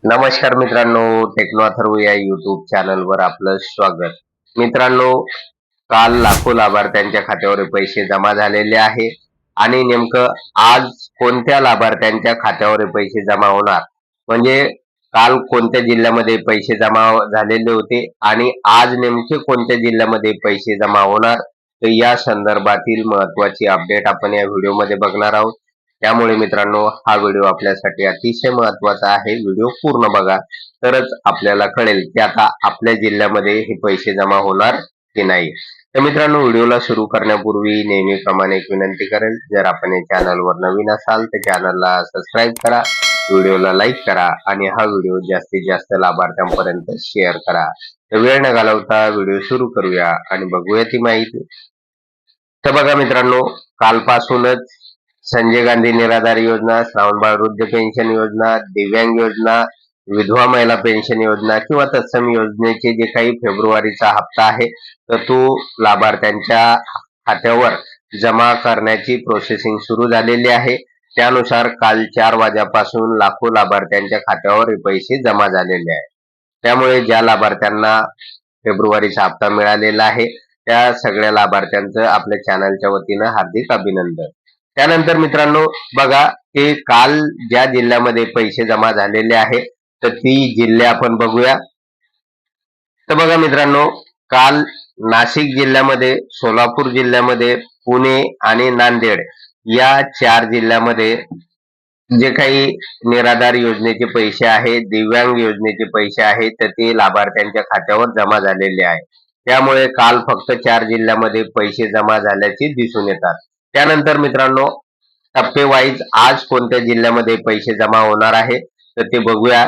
नमस्कार मित्रांनो, टेक्नो अथर्व या युट्यूब चॅनलवर आपलं स्वागत. मित्रांनो, काल लाखो लाभार्थ्यांच्या खात्यावर पैसे जमा झालेले आहे आणि नेमकं आज कोणत्या लाभार्थ्यांच्या खात्यावर पैसे जमा होणार, म्हणजे काल कोणत्या जिल्ह्यामध्ये पैसे जमा झालेले होते आणि आज नेमके कोणत्या जिल्ह्यामध्ये पैसे जमा होणार, तर या संदर्भातील महत्वाची अपडेट आपण या व्हिडिओमध्ये बघणार आहोत. त्यामुळे मित्रांनो, हा व्हिडिओ आपल्यासाठी अतिशय महत्वाचा आहे. व्हिडिओ पूर्ण बघा, तरच आपल्याला कळेल की आता आपल्या जिल्ह्यामध्ये हे पैसे जमा होणार की नाही. तर मित्रांनो, व्हिडिओला सुरू करण्यापूर्वी नेहमीप्रमाणे एक विनंती करेल, जर आपण या चॅनलवर नवीन असाल तर चॅनलला सबस्क्राईब करा, व्हिडिओला लाईक करा आणि हा व्हिडिओ जास्तीत जास्त लाभार्थ्यांपर्यंत शेअर करा. तर वेळ न घालवता व्हिडिओ सुरू करूया आणि बघूया ती माहिती. तर बघा मित्रांनो, कालपासूनच संजय गांधी निराधार योजना, श्रावणबाळ वृद्ध पेन्शन योजना, दिव्यांग योजना, विधवा महिला पेन्शन योजना किंवा तत्सम योजनेचे जे काही फेब्रुवारीचा हप्ता आहे, तर तो लाभार्थ्यांच्या खात्यावर जमा करण्याची प्रोसेसिंग सुरू झालेली आहे. त्यानुसार काल 4 वाजल्यापासून लाखो लाभार्थ्यांच्या खात्यावर हे पैसे जमा झालेले आहे. त्यामुळे ज्या लाभार्थ्यांना फेब्रुवारीचा हप्ता मिळालेला आहे, त्या सगळ्या लाभार्थ्यांचं आपल्या चॅनलच्या वतीनं हार्दिक अभिनंदन. त्यानंतर मित्रांनो, बघा की काल ज्या जिल्ह्यामध्ये पैसे जमा झालेले आहे, तर ती जिल्हे आपण बघूया. तर बघा मित्रांनो, काल नाशिक जिल्ह्यामध्ये, सोलापूर जिल्ह्यामध्ये, पुणे आणि नांदेड या 4 जिल्ह्यामध्ये जे काही निराधार योजनेचे पैसे आहेत, दिव्यांग योजनेचे पैसे आहेत, तर ते लाभार्थ्यांच्या खात्यावर जमा झालेले आहे. त्यामुळे काल फक्त 4 जिल्ह्यामध्ये पैसे जमा झाल्याचे दिसून येतात. त्यानंतर मित्रांनो, टप्पेवाईज आज कोणत्या जिल्ह्यामध्ये पैसे जमा होणार आहे तर ते बघूया.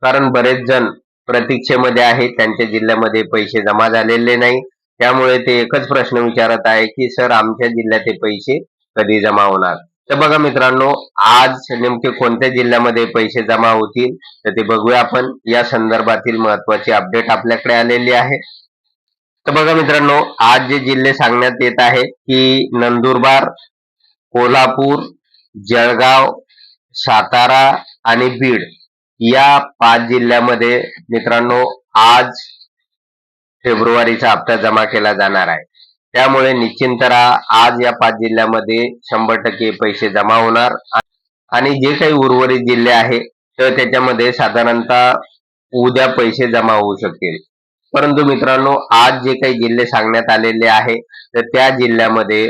कारण बरेच जण प्रतीक्षेमध्ये आहेत, त्यांच्या जिल्ह्यामध्ये पैसे जमा झालेले नाही. त्यामुळे ते एकच प्रश्न विचारत आहे की सर, आमच्या जिल्ह्यात हे पैसे कधी जमा होणार. तर बघा मित्रांनो, आज नेमके कोणत्या जिल्ह्यामध्ये पैसे जमा होतील तर ते बघूया आपण. या संदर्भातील महत्वाची अपडेट आपल्याकडे आलेली आहे. तर बघा मित्रांनो, आज जे जिल्हे सांगण्यात येत आहे की नंदुरबार, कोल्हापूर, जळगाव, सातारा आणि बीड या 5 जिल्ह्यामध्ये मित्रांनो आज फेब्रुवारीचा हप्ता जमा केला जाणार आहे. त्यामुळे निश्चिंत राहा, आज या 5 जिल्ह्यामध्ये 100% पैसे जमा होणार आणि जे काही उर्वरित जिल्हे आहेत तर त्याच्यामध्ये साधारणतः उद्या पैसे जमा होऊ शकतील. परंतु मित्रांनो, आज जे काही जिल्हे सांगण्यात आलेले आहे तर त्या जिल्ह्यामध्ये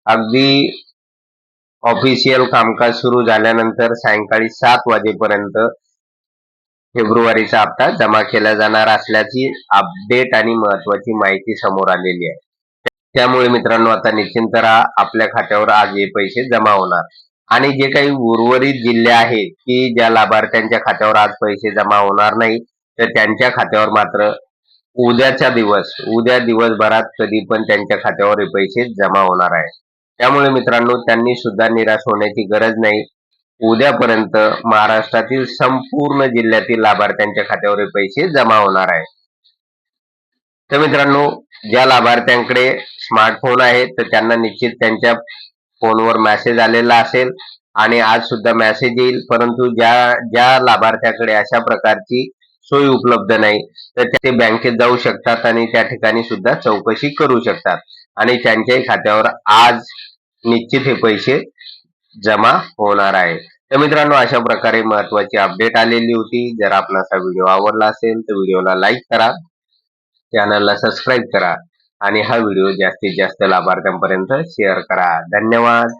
अगदी ऑफिशियल कामकाज सुरू झाल्यानंतर सायंकाळी 7 वाजेपर्यंत फेब्रुवारीचा हप्ता जमा केला जाणार असल्याची अपडेट आणि महत्वाची माहिती समोर आलेली आहे. त्यामुळे मित्रांनो, आता निश्चिंत राहा, आपल्या खात्यावर आज हे पैसे जमा होणार. आणि जे काही उर्वरित जिल्हे आहेत की ज्या लाभार्थ्यांच्या खात्यावर आज पैसे जमा होणार नाही, तर त्यांच्या खात्यावर मात्र उद्या दिवसभरात कधी पण त्यांच्या खात्यावर हे पैसे जमा होणार आहे. त्यामुळे मित्रांनो, त्यांनी सुद्धा निराश होण्याची गरज नाही. उद्यापर्यंत महाराष्ट्रातील संपूर्ण जिल्ह्यातील लाभार्थ्यांच्या खात्यावर पैसे जमा होणार आहे. तर मित्रांनो, ज्या लाभार्थ्यांकडे स्मार्टफोन आहे तर त्यांना निश्चित त्यांच्या फोनवर मेसेज आलेला असेल आणि आज सुद्धा मेसेज येईल. परंतु ज्या लाभार्थ्याकडे अशा प्रकारची सोय उपलब्ध नाही तर ते बँकेत जाऊ शकतात आणि त्या ठिकाणी सुद्धा चौकशी करू शकतात आणि त्यांच्याही खात्यावर आज निश्चित हे पैसे जमा होणार आहे. तर मित्रांनो, अशा प्रकारे महत्वाची अपडेट आलेली होती. जर आपणास हा व्हिडिओ आवडला असेल तर व्हिडिओला लाईक करा, चॅनलला सबस्क्राईब करा आणि हा व्हिडिओ जास्तीत जास्त लाभार्थ्यांपर्यंत शेअर करा. धन्यवाद.